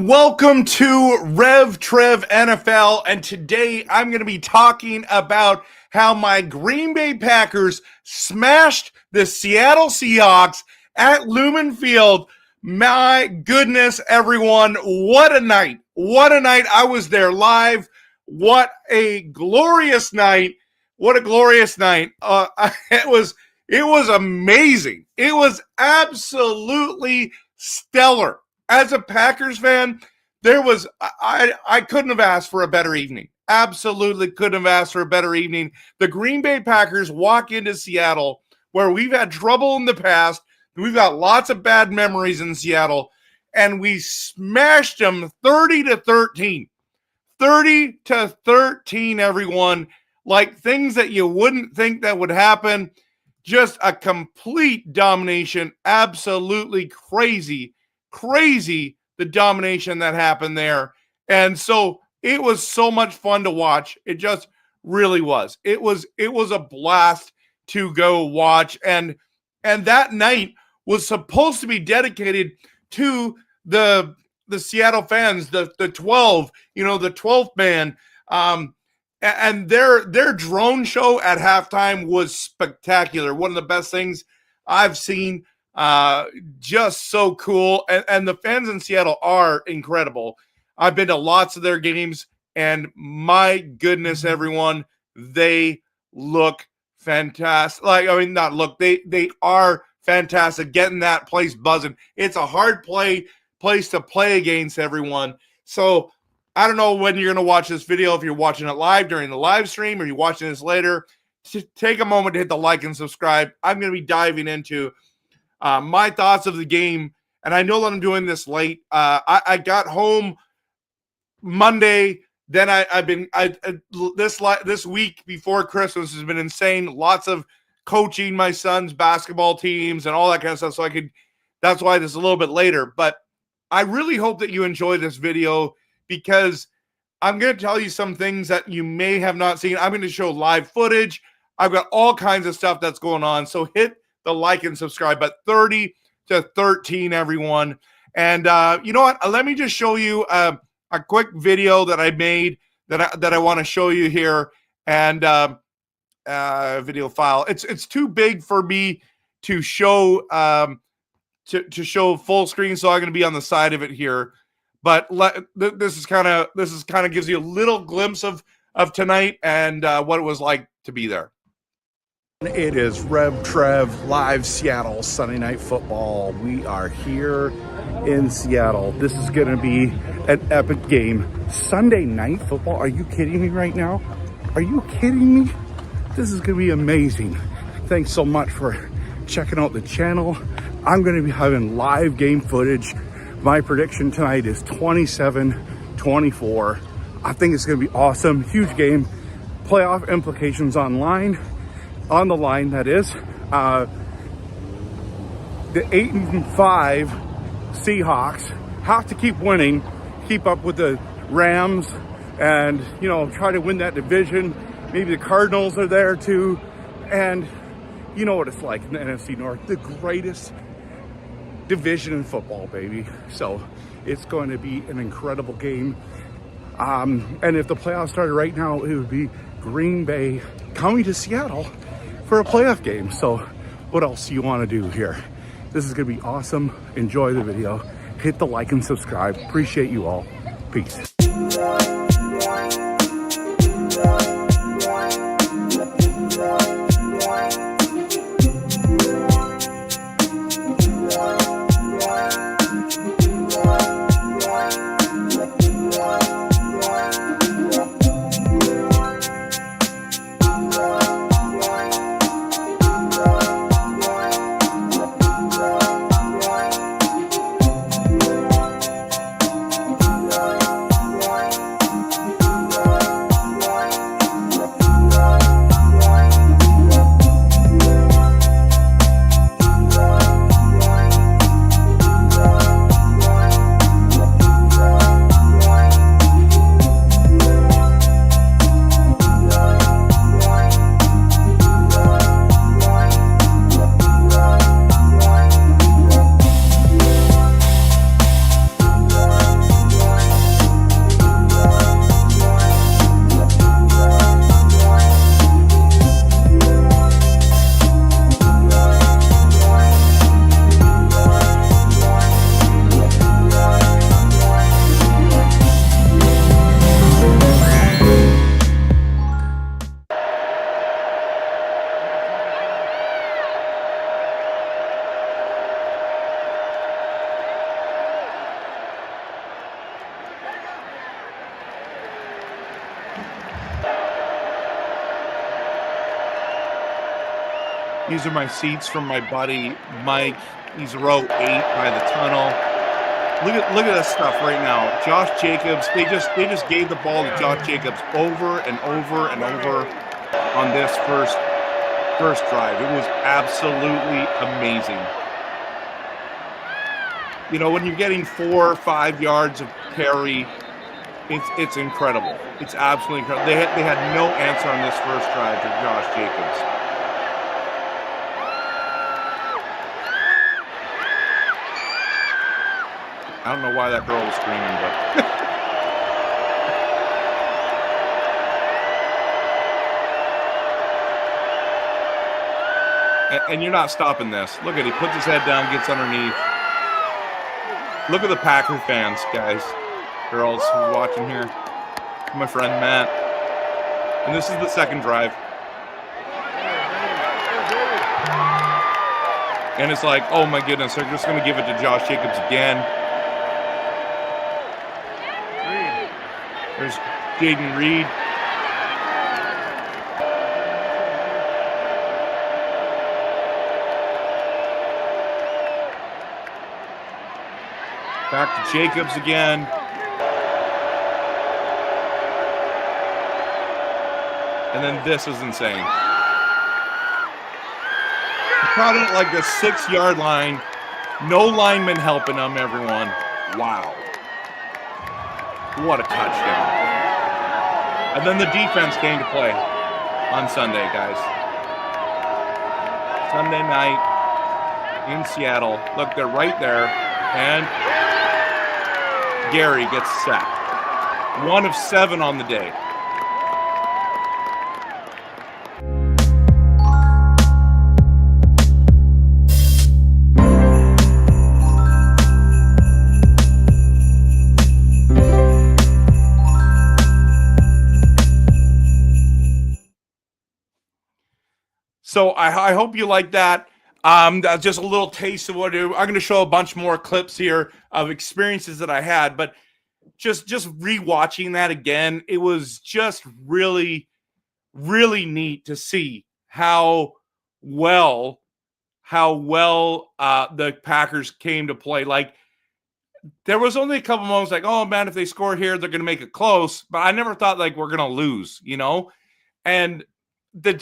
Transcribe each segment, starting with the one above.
Welcome to Rev Trev NFL, and today I'm going to be talking about how my Green Bay Packers smashed the Seattle Seahawks at Lumen Field. My goodness, everyone, what a night. What a night. I was there live. What a glorious night. What a glorious night. It was amazing. It was absolutely stellar. As a Packers fan, I couldn't have asked for a better evening. Absolutely couldn't have asked for a better evening. The Green Bay Packers walk into Seattle, where we've had trouble in the past. We've got lots of bad memories in Seattle, and we smashed them 30-13. 30-13, everyone. Like things that you wouldn't think that would happen. Just a complete domination. Absolutely crazy the domination that happened there. And so it was so much fun to watch. It just really was. It was a blast to go watch. And that night was supposed to be dedicated to the Seattle fans, the 12, the 12th man. And their drone show at halftime was spectacular. One of the best things I've seen. Just so cool. And the fans in Seattle are incredible. I've been to lots of their games, and my goodness, everyone, they look fantastic. They are fantastic. Getting that place buzzing. It's a hard place to play against, everyone. So I don't know when you're going to watch this video, if you're watching it live during the live stream or you're watching this later. Just take a moment to hit the like and subscribe. I'm going to be diving into my thoughts of the game, and I know that I'm doing this late. I got home Monday. Then this week before Christmas has been insane. Lots of coaching my son's basketball teams and all that kind of stuff. So that's why this is a little bit later. But I really hope that you enjoy this video, because I'm going to tell you some things that you may have not seen. I'm going to show live footage. I've got all kinds of stuff that's going on. So hit the like and subscribe. But 30-13, everyone. And you know what? Let me just show you a quick video that I made that I want to show you here. And video file. It's too big for me to show to show full screen, so I'm going to be on the side of it here. But this is kind of gives you a little glimpse of tonight and what it was like to be there. It is Rev Trev live Seattle Sunday Night Football. We are here in Seattle. This is going to be an epic game. Sunday Night Football? Are you kidding me right now? Are you kidding me? This is going to be amazing. Thanks so much for checking out the channel. I'm going to be having live game footage. My prediction tonight is 27-24. I think it's going to be awesome. Huge game. Playoff implications on the line, that is. The 8-5 Seahawks have to keep winning, keep up with the Rams, and, try to win that division. Maybe the Cardinals are there too. And you know what it's like in the NFC North, the greatest division in football, baby. So it's going to be an incredible game. And if the playoffs started right now, it would be Green Bay coming to Seattle for a playoff game. So what else do you want to do here? This is going to be awesome. Enjoy the video. Hit the like and subscribe. Appreciate you all. Peace. These are my seats from my buddy Mike. He's row 8 by the tunnel. Look at this stuff right now. Josh Jacobs, they just gave the ball to Josh Jacobs over and over and over on this first drive. It was absolutely amazing. You know, when you're getting 4 or 5 yards of carry, it's incredible. It's absolutely incredible. They had no answer on this first drive to Josh Jacobs. I don't know why that girl was screaming, but and you're not stopping this. Look at it. He puts his head down, gets underneath. Look at the Packer fans, guys, girls who's watching here. My friend Matt. And this is the second drive. And it's like, oh my goodness, they're just going to give it to Josh Jacobs again. There's Jaden Reed. Back to Jacobs again. And then this is insane. Caught it like the 6-yard line. No lineman helping him, everyone. Wow. What a touchdown. And then the defense came to play on Sunday, guys. Sunday night in Seattle. Look, they're right there. And Gary gets sacked. 1 of 7 on the day. So I hope you like that. Just a little taste of what I'm going to show a bunch more clips here of experiences that I had, but just rewatching that again, it was just really, really neat to see how well the Packers came to play. Like, there was only a couple moments like, oh man, if they score here, they're going to make it close. But I never thought like we're going to lose, you know? And the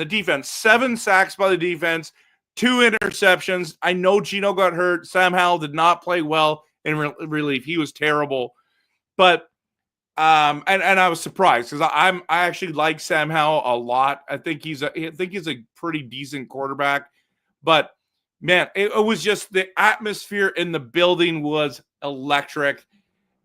defense, 7 sacks by the defense, 2 interceptions. I know Gino got hurt. Sam Howell did not play well in relief. He was terrible. But and I was surprised because I actually like Sam Howell a lot. I think he's a pretty decent quarterback. But man, it was just the atmosphere in the building was electric.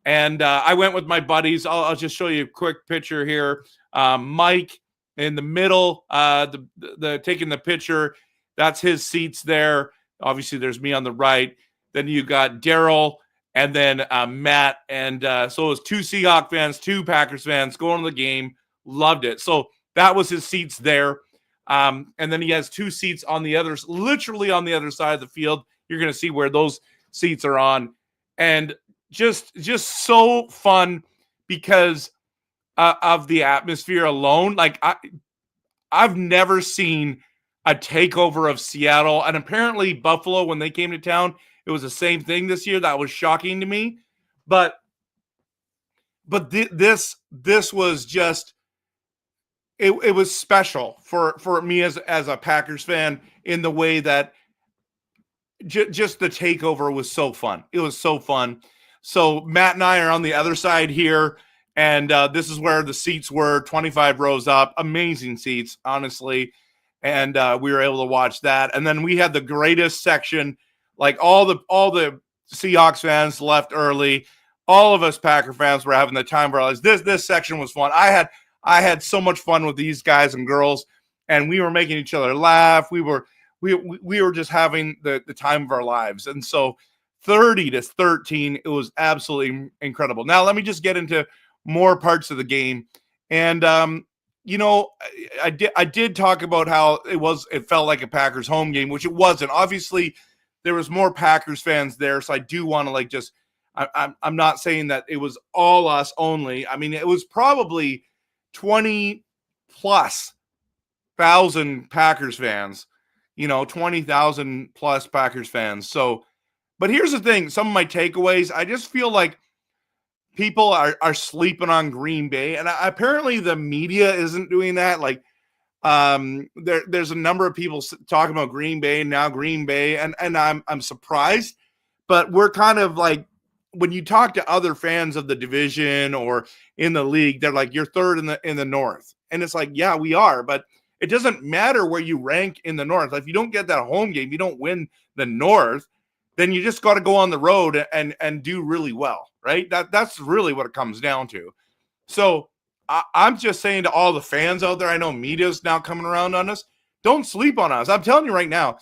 And I went with my buddies. I'll just show you a quick picture here. Mike in the middle, the taking the picture. That's his seats there. Obviously, there's me on the right. Then you got Daryl and then Matt. And so it was 2 Seahawks fans, 2 Packers fans going to the game. Loved it. So that was his seats there. And then he has 2 seats on the others, literally on the other side of the field. You're going to see where those seats are on. And just so fun because of the atmosphere alone. Like I've never seen a takeover of Seattle, and apparently Buffalo, when they came to town, it was the same thing this year. That was shocking to me, but this was just it was special for me as a Packers fan in the way that just the takeover was so fun. It was so fun. So Matt and I are on the other side here. And this is where the seats were, 25 rows up. Amazing seats, honestly. And we were able to watch that. And then we had the greatest section. Like all the Seahawks fans left early. All of us Packer fans were having the time of our lives. This section was fun. I had so much fun with these guys and girls, and we were making each other laugh. We were just having the time of our lives. And so 30-13, it was absolutely incredible. Now let me just get into more parts of the game. And you know, I did talk about how it felt like a Packers home game, which it wasn't. Obviously, there was more Packers fans there, so I do want to I'm not saying that it was all us only. I mean, it was probably 20+ thousand Packers fans 20,000 plus Packers fans. So, but here's the thing. Some of my takeaways, I just feel like people are sleeping on Green Bay. And apparently the media isn't doing that. Like, there's a number of people talking about Green Bay and now Green Bay. And I'm surprised, but we're kind of like, when you talk to other fans of the division or in the league, they're like, you're third in the North. And it's like, yeah, we are, but it doesn't matter where you rank in the North. If you don't get that home game, you don't win the North, then you just got to go on the road and do really well, right? That's really what it comes down to. So I'm just saying to all the fans out there, I know media's now coming around on us. Don't sleep on us. I'm telling you right now,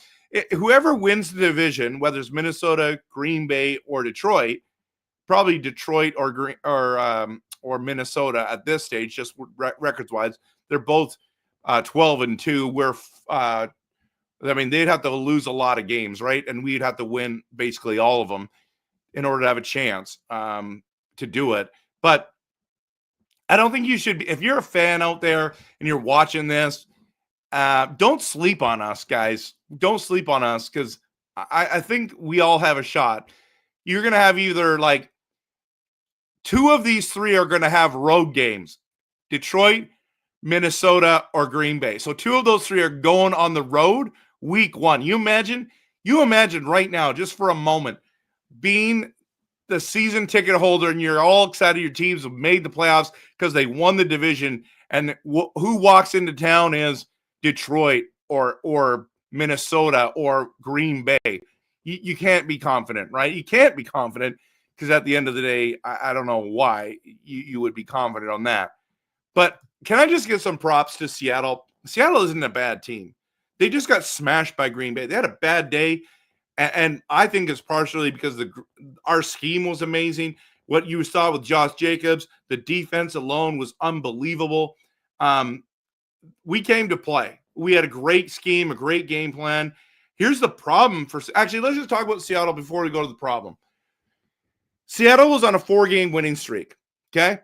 whoever wins the division, whether it's Minnesota, Green Bay, or Detroit, probably Detroit or Minnesota at this stage, just records wise, they're both 12-2. We're they'd have to lose a lot of games, right? And we'd have to win basically all of them in order to have a chance to do it. But I don't think you should be, if you're a fan out there and you're watching this, don't sleep on us, guys. Don't sleep on us, because I think we all have a shot. You're going to have either like two of these three are going to have road games: Detroit, Minnesota, or Green Bay. So two of those three are going on the road week one. You imagine right now, just for a moment, being the season ticket holder and you're all excited your teams have made the playoffs because they won the division, and who walks into town is Detroit or Minnesota or Green Bay. You can't be confident, right? You can't be confident, because at the end of the day, I don't know why you would be confident on that. But can I just give some props to Seattle? Seattle isn't a bad team. They just got smashed by Green Bay. They had a bad day, and I think it's partially because our scheme was amazing. What you saw with Josh Jacobs, the defense alone was unbelievable. We came to play. We had a great scheme, a great game plan. Here's the problem actually, let's just talk about Seattle before we go to the problem. Seattle was on a 4-game winning streak, okay?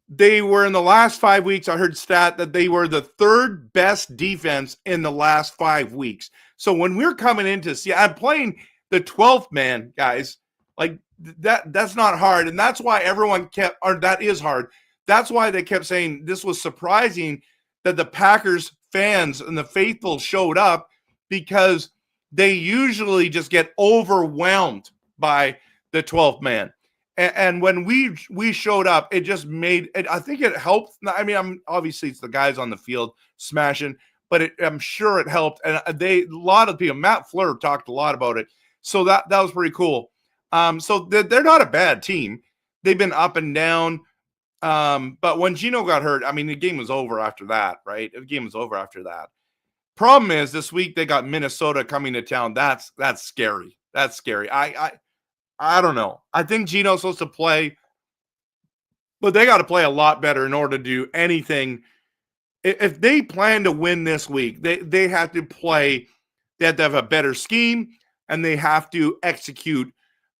They were in the last 5 weeks, I heard stat that they were the third best defense in the last 5 weeks. So when we're coming into I'm playing the 12th man, guys, like that's not hard. And that's why that is hard. That's why they kept saying this was surprising that the Packers fans and the faithful showed up, because they usually just get overwhelmed by the 12th man. And when we showed up, it just made it. I think it helped. I mean, obviously it's the guys on the field smashing, but I'm sure it helped. And a lot of people, Matt Fleur talked a lot about it, so that was pretty cool. So they're not a bad team. They've been up and down, but when Gino got hurt, I mean, the game was over after that, right? The game was over after that. Problem is, this week they got Minnesota coming to town. That's scary. That's scary. I don't know. I think Gino's supposed to play, but they got to play a lot better in order to do anything. If they plan to win this week, they have to play. They have to have a better scheme, and they have to execute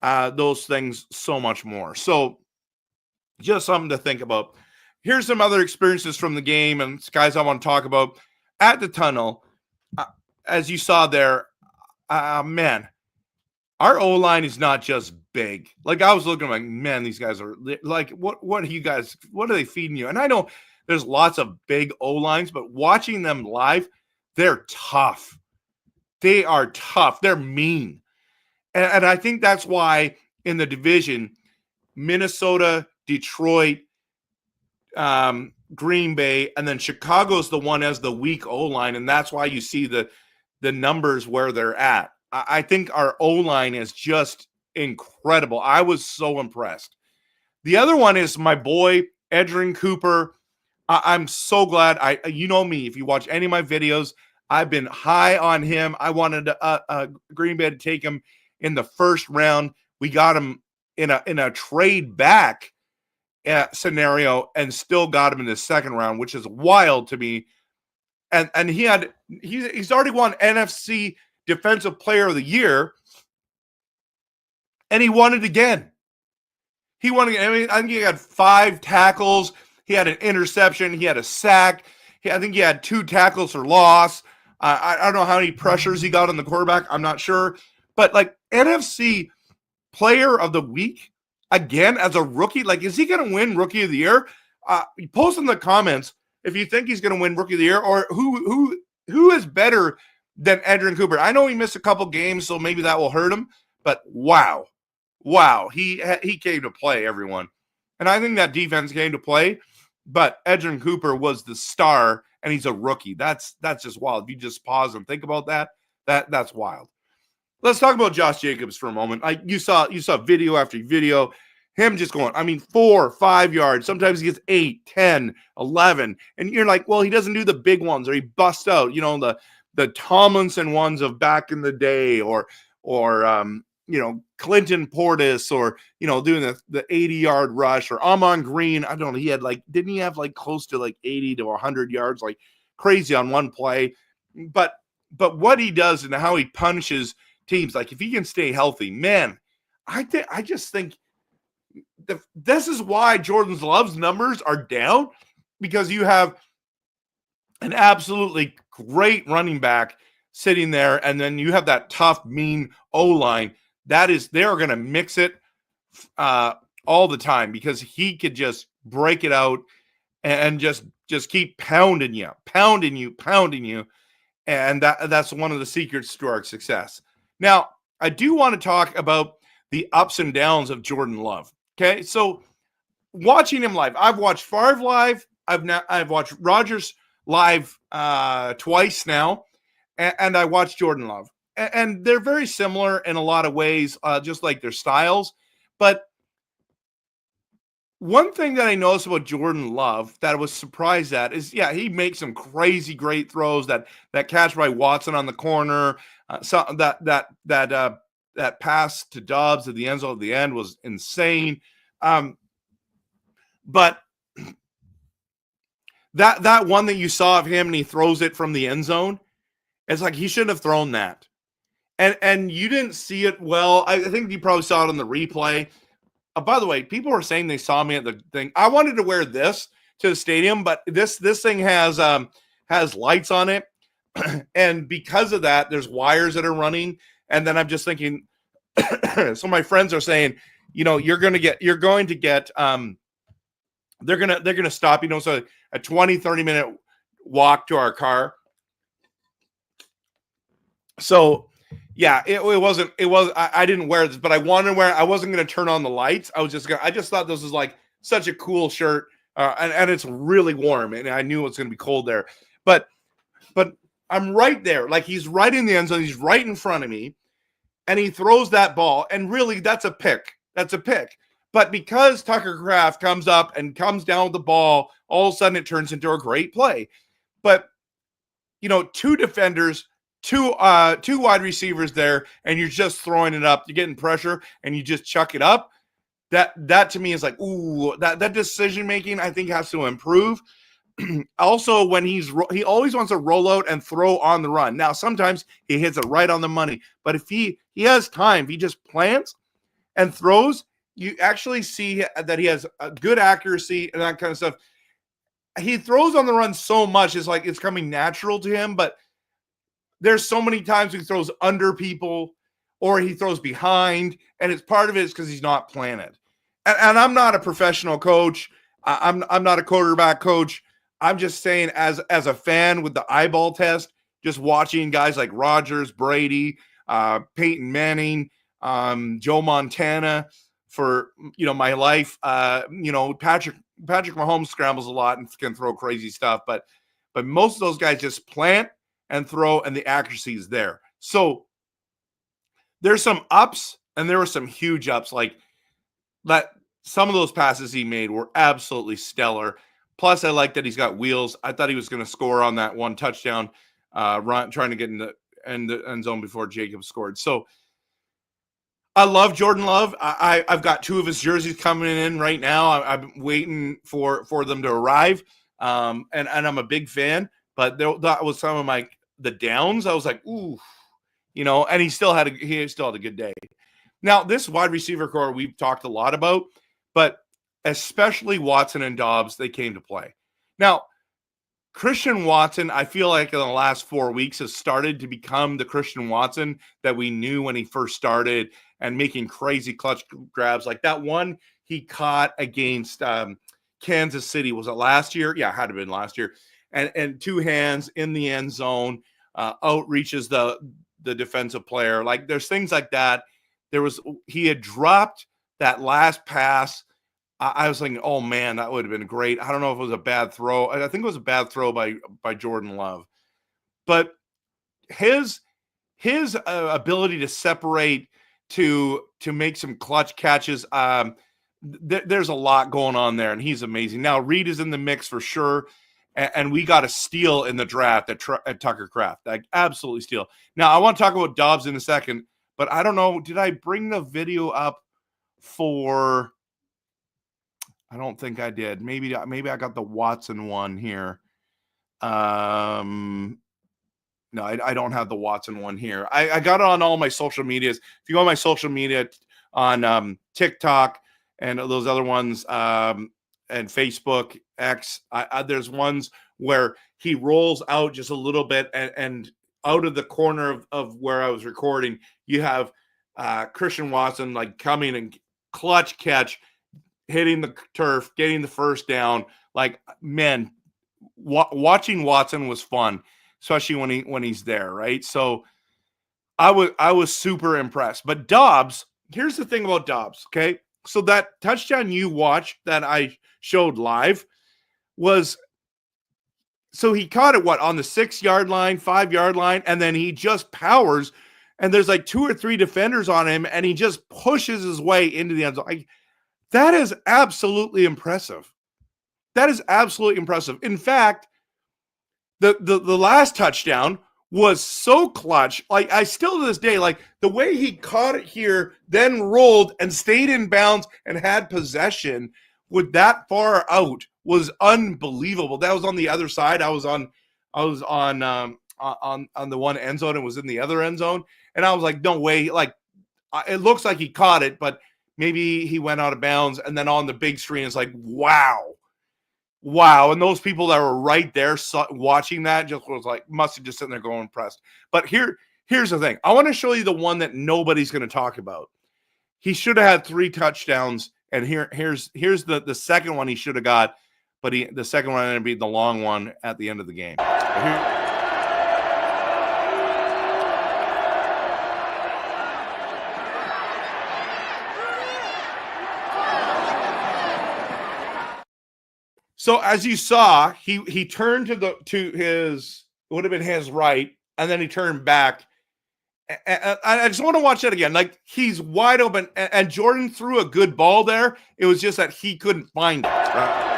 those things so much more. So just something to think about. Here's some other experiences from the game, and guys I want to talk about. At the tunnel, as you saw there, man, our O-line is not just big. Like, I was looking like, man, these guys are like, what are they feeding you? And I know there's lots of big O-lines, but watching them live, they're tough. They are tough. They're mean. And I think that's why in the division, Minnesota, Detroit, Green Bay, and then Chicago's the one as the weak O-line, and that's why you see the numbers where they're at. I think our O-line is just incredible. I was so impressed. The other one is my boy, Edgerrin Cooper. I'm so glad. You know me, if you watch any of my videos, I've been high on him. I wanted Green Bay to take him in the first round. We got him in a trade back scenario and still got him in the second round, which is wild to me. And he's already won NFC Defensive Player of the Year, and he won it again. He won again. I mean, I think he had 5 tackles. He had an interception. He had a sack. I think he had 2 tackles for loss. I don't know how many pressures he got on the quarterback. I'm not sure. But like NFC player of the week, again, as a rookie, like, is he going to win rookie of the year? Post in the comments if you think he's going to win rookie of the year, or who is better than Edgerrin Cooper. I know he missed a couple games, so maybe that will hurt him. But wow, he came to play, everyone. And I think that defense came to play, but Edgerrin Cooper was the star, and he's a rookie. That's just wild. If you just pause and think about that's wild. Let's talk about Josh Jacobs for a moment. You saw video after video, him just going, 4, 5 yards. Sometimes he gets 8, 10, 11. And you're like, well, he doesn't do the big ones, or he busts out, the Tomlinson ones of back in the day, or Clinton Portis, or, doing the 80-yard rush, or Amon Green. I don't know. He had didn't he have close to 80 to 100 yards, crazy on one play. But what he does and how he punishes teams, if he can stay healthy, man, I just think this is why Jordan Love's numbers are down, because you have an absolutely great running back sitting there, and then you have that tough, mean O-line. They're going to mix it all the time, because he could just break it out and just keep pounding you. And that's one of the secrets to our success. Now, I do want to talk about the ups and downs of Jordan Love. Okay, so watching him live, I've watched Favre live. I've watched Rodgers live twice now, and I watched Jordan Love. And they're very similar in a lot of ways, just like their styles. But one thing that I noticed about Jordan Love that I was surprised at is, he makes some crazy great throws. That catch by Watson on the corner, that pass to Dobbs at the end zone at the end was insane. But that one that you saw of him, and he throws it from the end zone, it's he shouldn't have thrown that. And you didn't see it well. I think you probably saw it on the replay. By the way, people were saying they saw me at the thing. I wanted to wear this to the stadium, but this thing has lights on it, and because of that, there's wires that are running. And then I'm just thinking, so my friends are saying, they're going to stop, so a 20, 30-minute walk to our car. So I didn't wear this, but I wanted to wear it. I wasn't going to turn on the lights. I just thought this was such a cool shirt. And it's really warm, and I knew it was going to be cold there, but I'm right there. He's right in the end zone. He's right in front of me, and he throws that ball, and really that's a pick. But because Tucker Kraft comes up and comes down with the ball, all of a sudden it turns into a great play. But, two defenders, two wide receivers there, and you're just throwing it up. You're getting pressure, and you just chuck it up. That to me is ooh, that decision-making I think has to improve. Also, when he always wants to roll out and throw on the run. Now, sometimes he hits it right on the money, but if he has time, if he just plants and throws, you actually see that he has a good accuracy and that kind of stuff. He throws on the run so much, it's coming natural to him, but there's so many times he throws under people or he throws behind, and it's part of it is because he's not planted. And I'm not a professional coach. I'm not a quarterback coach. I'm just saying, as a fan with the eyeball test, just watching guys like Rodgers, Brady, Peyton Manning, Joe Montana for my life. Patrick Mahomes scrambles a lot and can throw crazy stuff, but most of those guys just plant and throw, and the accuracy is there. So there's some ups, and there were some huge ups. That some of those passes he made were absolutely stellar. Plus, I like that he's got wheels. I thought he was going to score on that one touchdown run, trying to get in the end zone before Jacobs scored. So I love Jordan Love. I've got 2 of his jerseys coming in right now. I've been waiting for them to arrive, and I'm a big fan. But that was some of the downs. I was like, ooh, and he still had a good day. Now, this wide receiver core we've talked a lot about, but especially Watson and Dobbs, they came to play. Now, Christian Watson, I feel like in the last 4 weeks has started to become the Christian Watson that we knew when he first started and making crazy clutch grabs. Like that one he caught against Kansas City. Was it last year? Yeah, it had to have been last year. And two hands in the end zone, outreaches the defensive player. Like there's things like that. He had dropped that last pass. I was thinking, oh man, that would have been great. I don't know if it was a bad throw. I think it was a bad throw by Jordan Love, but his ability to separate, to make some clutch catches. There's a lot going on there, and he's amazing. Now Reed is in the mix for sure, and we got a steal in the draft at Tucker Kraft, like absolutely steal. Now I want to talk about Dobbs in a second, but I don't know. Did I bring the video up for? I don't think I did. Maybe I got the Watson one here. No, I don't have the Watson one here. I got it on all my social medias. If you go on my social media on TikTok and those other ones, and Facebook, X, there's ones where he rolls out just a little bit, and out of the corner of where I was recording, you have Christian Watson like coming and clutch catch, hitting the turf, getting the first down. Like, man, watching Watson was fun, especially when he's there, right? So I was super impressed. But Dobbs, here's the thing about Dobbs, okay? So that touchdown you watched that I showed live was, so he caught it on the 6-yard line, 5-yard line, and then he just powers, and there's like 2 or 3 defenders on him, and he just pushes his way into the end zone. That is absolutely impressive. That is absolutely impressive. In fact, the last touchdown was so clutch. Like, I still to this day, like the way he caught it here, then rolled and stayed in bounds and had possession with that far out was unbelievable. That was on the other side. I was on the one end zone and was in the other end zone, and I was like, no way. Like, it looks like he caught it, but maybe he went out of bounds. And then on the big screen, it's like, wow. And those people that were right there watching that just was like, must have just sitting there going impressed. But here's the thing. I want to show you the one that nobody's going to talk about. He should have had 3 touchdowns. And here's the second one he should have got. But the second one ended up being the long one at the end of the game. So as you saw, he turned to his, it would have been his right, and then he turned back. And I just want to watch that again. Like, he's wide open, and Jordan threw a good ball there. It was just that he couldn't find it. Right?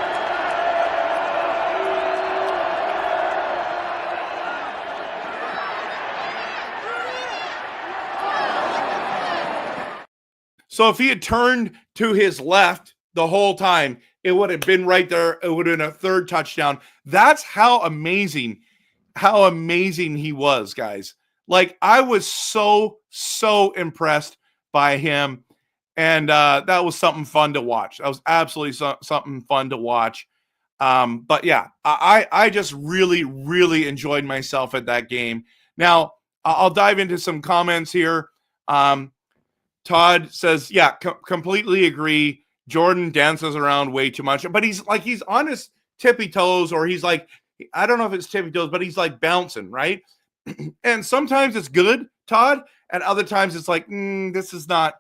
So if he had turned to his left the whole time, it would have been right there. It would have been a 3rd touchdown. That's how amazing he was, guys. Like, I was so impressed by him. And that was something fun to watch. That was absolutely something fun to watch. But yeah, I just really enjoyed myself at that game. Now, I'll dive into some comments here. Todd says, yeah, completely agree. Jordan dances around way too much, but he's on his tippy toes, or he's like, I don't know if it's tippy toes, but he's like bouncing, right? And sometimes it's good, Todd, and other times it's like, this is not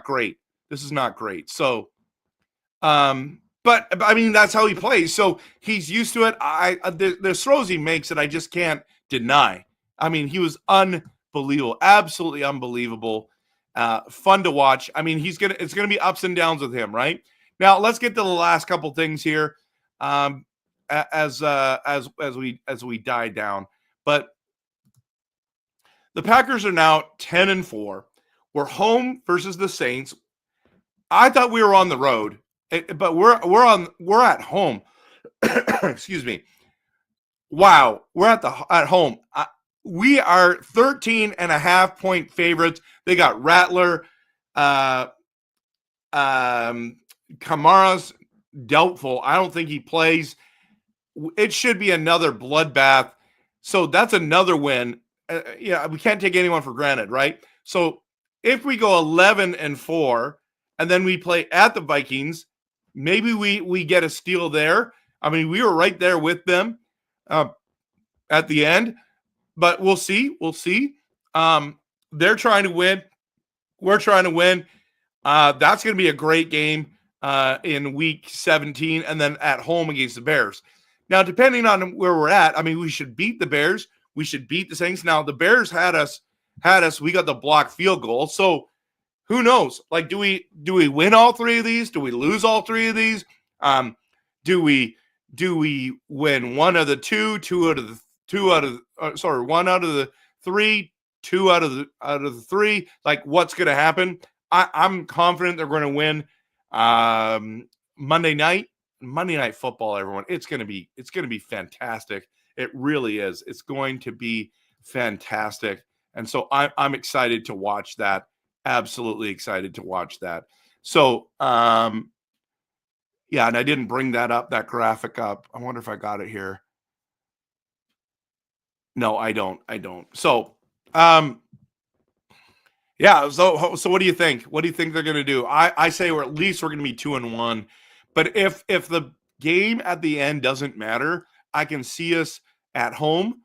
great. This is not great. So, but I mean, that's how he plays. So he's used to it. There's throws he makes that I just can't deny. I mean, he was unbelievable, absolutely unbelievable. Fun to watch. I mean, it's gonna be ups and downs with him, right? Now let's get to the last couple things here, as we die down. But the Packers are now 10-4. We're home versus the Saints. I thought we were on the road, but we're at home. Excuse me. Wow, we're at home. We are 13.5-point favorites. They got Rattler. Kamara's doubtful. I don't think he plays. it should be another bloodbath. So that's another win. We can't take anyone for granted, right? So if we go 11-4 and then we play at the Vikings, maybe we get a steal there. I mean, we were right there with them at the end, but we'll see. We'll see. They're trying to win. We're trying to win. That's going to be a great game in week 17 and then at home against the Bears. Now, depending on where we're at, I mean, we should beat the Bears. We should beat the Saints. Now, the Bears had us. We got the blocked field goal. So who knows? Like, do we win all three of these? Do we lose all three of these? Do we win one of the one out of the three, two out of the three? Like, what's going to happen? I'm confident they're going to win Monday Night Football, everyone. It's going to be fantastic. It really is. It's going to be fantastic. And so I'm excited to watch that. Absolutely excited to watch that. So, and I didn't bring that graphic up. I wonder if I got it here. No, I don't. So, so what do you think? What do you think they're going to do? I say we're going to be 2-1. But if the game at the end doesn't matter, I can see us at home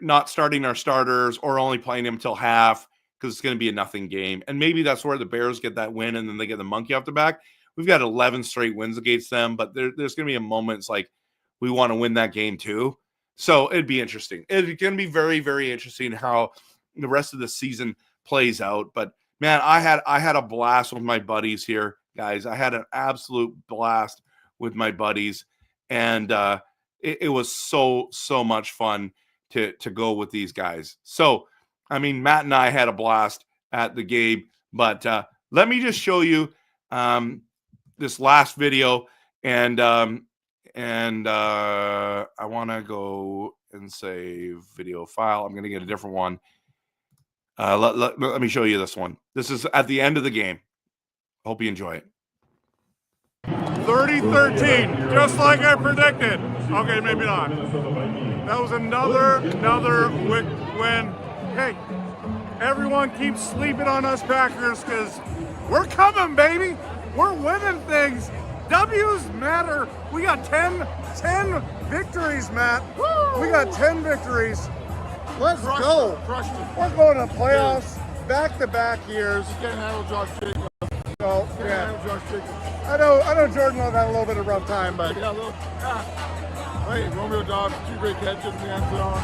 not starting our starters or only playing them till half because it's going to be a nothing game. And maybe that's where the Bears get that win and then they get the monkey off the back. We've got 11 straight wins against them, but there's going to be a moment it's like we want to win that game too. So it'd be interesting. It's going to be very, very interesting how the rest of the season plays out. But man, I had a blast with my buddies here, guys. I had an absolute blast with my buddies, and it was so much fun to go with these guys. So, I mean, Matt and I had a blast at the game, but let me just show you this last video, and I want to go and save video file. I'm going to get a different one. Let me show you this one. This is at the end of the game. Hope you enjoy it. 30-13, just like I predicted. Okay, maybe not. That was another win. Hey, everyone keeps sleeping on us Packers because we're coming, baby. We're winning things. W's matter. We got 10 victories, Matt. Woo! We got 10 victories. Let's go. We're going to playoffs back-to-back years. You can't handle Josh Jacobs. So, I know Jordan had a little bit of a rough time, but Hey, Romeo Dobbs, 2 great catches in the end zone.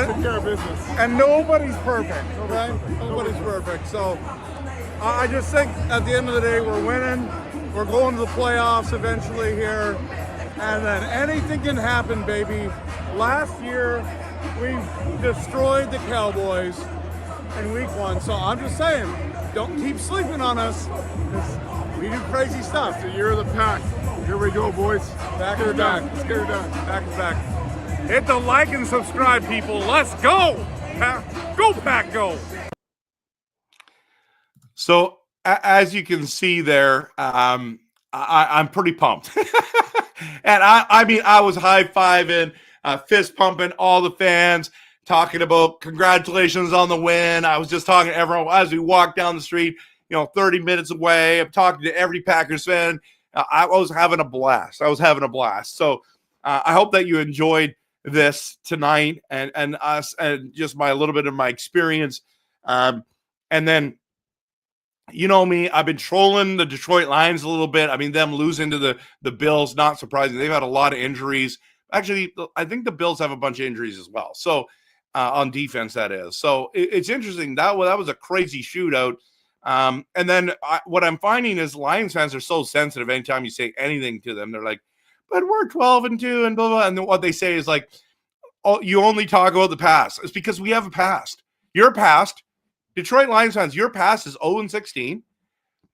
Took care of business. And nobody's perfect, okay? Nobody's perfect. So I just think at the end of the day, we're winning. We're going to the playoffs eventually here. And then anything can happen, baby. Last year, we destroyed the Cowboys in week 1. So I'm just saying, don't keep sleeping on us. We do crazy stuff. The year of the pack. Here we go, boys. Back to back. Let's get her done. Back to back. Hit the like and subscribe, people. Let's go. Go, Pack, go. So, as you can see there, I'm pretty pumped. And I mean, I was high-fiving, fist pumping all the fans, talking about congratulations on the win. I was just talking to everyone as we walked down the street, 30 minutes away. I'm talking to every Packers fan. I was having a blast. So I hope that you enjoyed this tonight and us and just a little bit of my experience. And then, you know me, I've been trolling the Detroit Lions a little bit. I mean, them losing to the Bills, not surprising. They've had a lot of injuries. Actually, I think the Bills have a bunch of injuries as well. So on defense, that is. So it's interesting. That was a crazy shootout. And then what I'm finding is Lions fans are so sensitive. Anytime you say anything to them, they're like, but we're 12-2 and blah, blah. And then what they say is like, oh, you only talk about the past. It's because we have a past. Your past, Detroit Lions fans, your past is 0-16.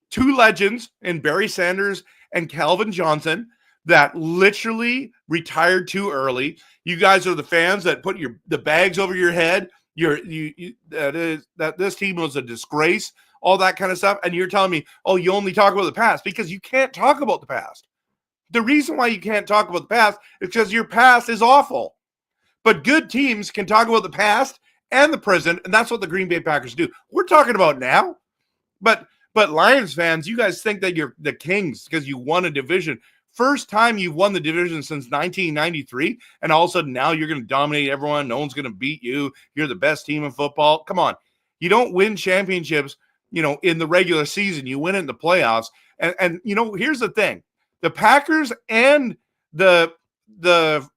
2 legends in Barry Sanders and Calvin Johnson that literally retired too early. You guys are the fans that put the bags over your head. That this team was a disgrace, all that kind of stuff. And you're telling me, oh, you only talk about the past because you can't talk about the past. The reason why you can't talk about the past is because your past is awful. But good teams can talk about the past and the present, and that's what the Green Bay Packers do. We're talking about now. But Lions fans, you guys think that you're the kings because you won a division. First time you've won the division since 1993, and all of a sudden now you're going to dominate everyone. No one's going to beat you. You're the best team in football. Come on. You don't win championships, in the regular season. You win it in the playoffs. And here's the thing. The Packers and the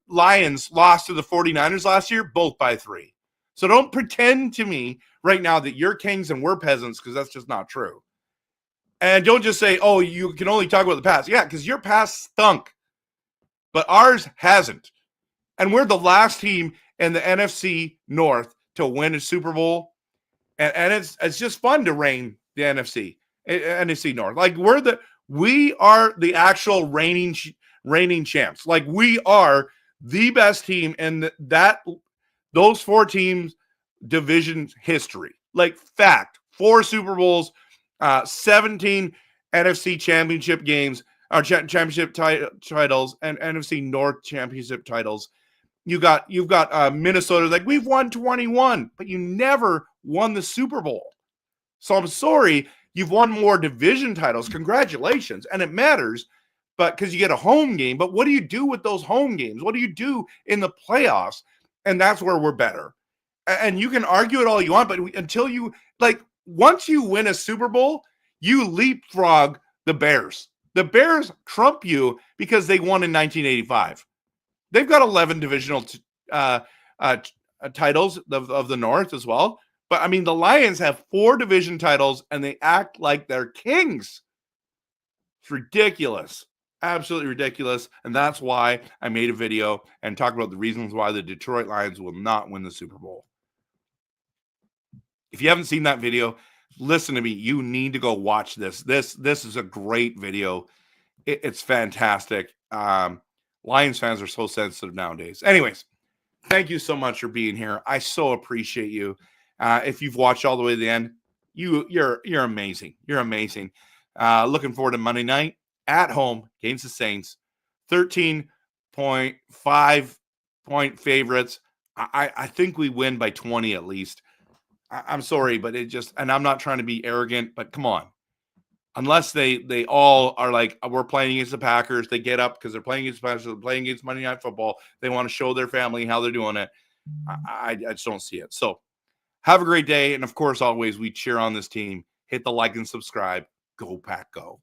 Lions lost to the 49ers last year, both by 3. So don't pretend to me right now that you're kings and we're peasants, because that's just not true. And don't just say, oh, you can only talk about the past. Yeah, because your past stunk, but ours hasn't. And we're the last team in the NFC North to win a Super Bowl. And it's just fun to reign the NFC North. Like we are the actual reigning champs. Like we are the best team in those 4 teams division history. Like fact, 4 Super Bowls, 17 NFC championship games, or championship titles, and NFC North championship titles. You've got Minnesota, like we've won 21, but you never won the Super Bowl. So I'm sorry, you've won more division titles. Congratulations. And it matters, but because you get a home game. But what do you do with those home games? What do you do in the playoffs? And that's where we're better. And you can argue it all you want, but until you, once you win a Super Bowl, you leapfrog the Bears. The Bears trump you because they won in 1985. They've got 11 divisional titles of the North as well. But, I mean, the Lions have 4 division titles, and they act like they're kings. It's ridiculous. Absolutely ridiculous. And that's why I made a video and talked about the reasons why the Detroit Lions will not win the Super Bowl. If you haven't seen that video, listen to me. You need to go watch this. This is a great video. It's fantastic. Lions fans are so sensitive nowadays. Anyways, thank you so much for being here. I so appreciate you. If you've watched all the way to the end, you're amazing. You're amazing. Looking forward to Monday night at home against the Saints. 13.5 point favorites. I think we win by 20 at least. I'm sorry, but and I'm not trying to be arrogant, but come on. Unless they all are like, we're playing against the Packers, they get up because they're playing against the Packers, they're playing against Monday Night Football. They want to show their family how they're doing it. I just don't see it. So have a great day. And of course, always, we cheer on this team. Hit the like and subscribe. Go Pack, go.